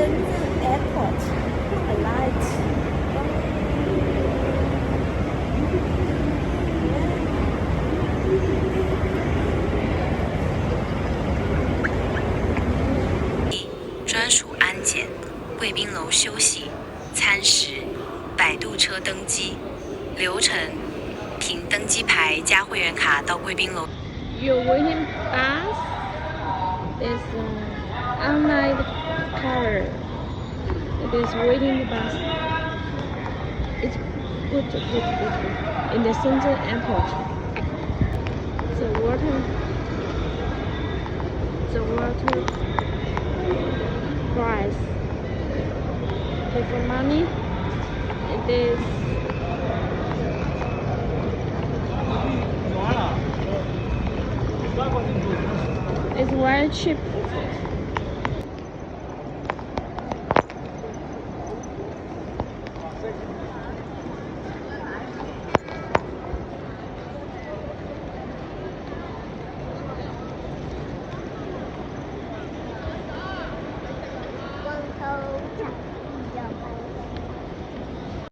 Shenzhen Airport. I like.专属安检，贵宾楼休息，餐食，摆渡车登机。流程：凭登机牌加会员卡到贵宾楼。Your waiting bus is online color. It is waiting bus. It's good. In the Shenzhen Airport. The water price. Pay for money. It is it's very cheap.